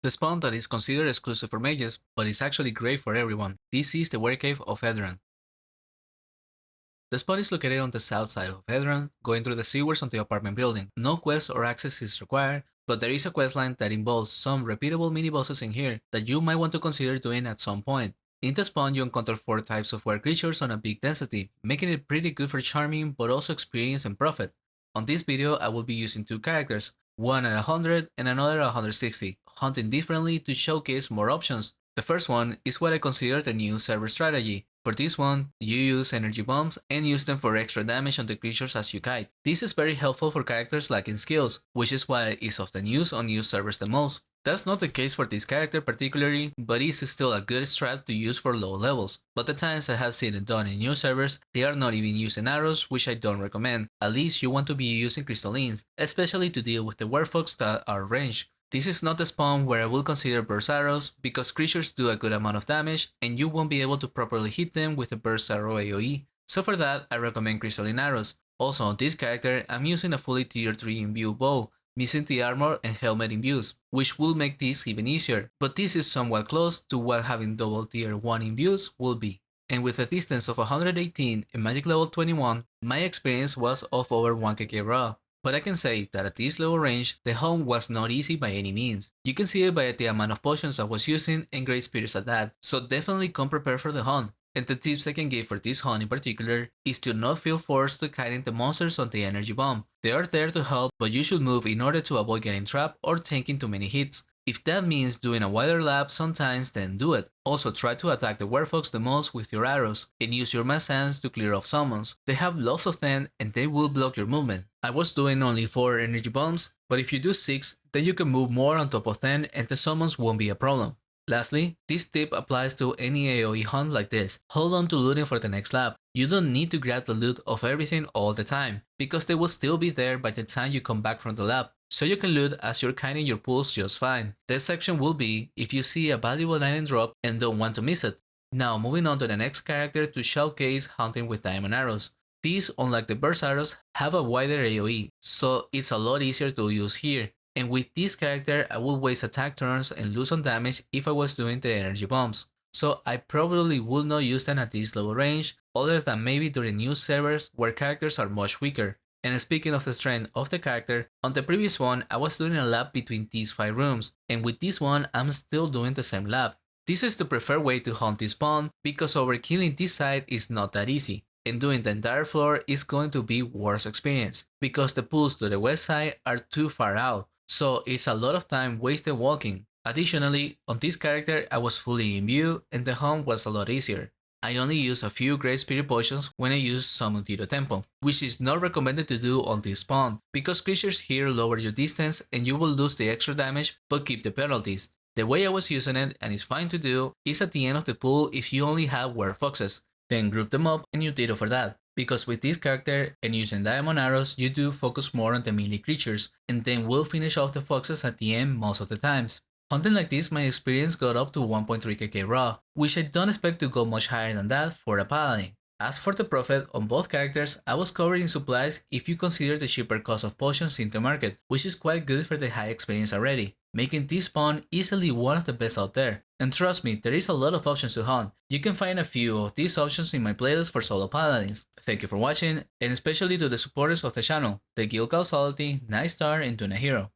The spawn that is considered exclusive for mages, but is actually great for everyone. This is the Werecave of Hedron. The spawn is located on the south side of Hedron, going through the sewers on the apartment building. No quest or access is required, but there is a questline that involves some repeatable mini-bosses in here that you might want to consider doing at some point. In the spawn, you encounter 4 types of Werecreatures on a big density, making it pretty good for charming but also experience and profit. On this video, I will be using 2 characters, one at 100 and another at 160, hunting differently to showcase more options. The first one is what I consider the new server strategy. For this one, you use energy bombs and use them for extra damage on the creatures as you kite. This is very helpful for characters lacking skills, which is why it's often used on new servers the most. That's not the case for this character particularly, but it's still a good strat to use for low levels. But the times I have seen it done in new servers, they are not even using arrows, which I don't recommend. At least you want to be using crystallines, especially to deal with the werewolves that are ranged. This is not the spawn where I will consider burst arrows, because creatures do a good amount of damage and you won't be able to properly hit them with a burst arrow AoE, so for that I recommend crystalline arrows. Also on this character, I'm using a fully tier 3 imbue bow, missing the armor and helmet imbues, which will make this even easier, but this is somewhat close to what having double tier 1 imbues will be. And with a distance of 118 and magic level 21, my experience was of over 1kk raw. But I can say that at this low range, the hunt was not easy by any means. You can see it by the amount of potions I was using and great spirits at that, so definitely come prepared for the hunt. And the tips I can give for this hunt in particular is to not feel forced to kiting the monsters on the energy bomb. They are there to help, but you should move in order to avoid getting trapped or taking too many hits. If that means doing a wider lap sometimes, then do it. Also try to attack the werewolves the most with your arrows, and use your mass hands to clear off summons. They have lots of them and they will block your movement. I was doing only 4 energy bombs, but if you do 6, then you can move more on top of 10 and the summons won't be a problem. Lastly, this tip applies to any AoE hunt like this. Hold on to looting for the next lap. You don't need to grab the loot of everything all the time, because they will still be there by the time you come back from the lap, so you can loot as you're kiting your pools just fine. The exception will be if you see a valuable item drop and don't want to miss it. Now moving on to the next character to showcase hunting with diamond arrows. These, unlike the burst arrows, have a wider AoE, so it's a lot easier to use here. And with this character, I would waste attack turns and lose on damage if I was doing the energy bombs. So I probably would not use them at this low range, other than maybe during new servers where characters are much weaker. And speaking of the strength of the character, on the previous one I was doing a lap between these 5 rooms, and with this one I'm still doing the same lap. This is the preferred way to hunt this spawn, because overkilling this side is not that easy, and doing the entire floor is going to be worse experience, because the pools to the west side are too far out, so it's a lot of time wasted walking. Additionally, on this character I was fully imbued and the hunt was a lot easier. I only use a few great spirit potions when I use Summon Tiro Tempo, which is not recommended to do on this spawn, because creatures here lower your distance and you will lose the extra damage but keep the penalties. The way I was using it, and it's fine to do, is at the end of the pool if you only have werefoxes. Then group them up and you Tiro for that, because with this character and using diamond arrows you do focus more on the melee creatures, and then will finish off the foxes at the end most of the times. Hunting like this, my experience got up to 1.3kk raw, which I don't expect to go much higher than that for a Paladin. As for the profit on both characters, I was covered in supplies if you consider the cheaper cost of potions in the market, which is quite good for the high experience already, making this spawn easily one of the best out there. And trust me, there is a lot of options to hunt. You can find a few of these options in my playlist for solo paladins. Thank you for watching, and especially to the supporters of the channel, the Guild Causality, Night Star, and Tuna Hero.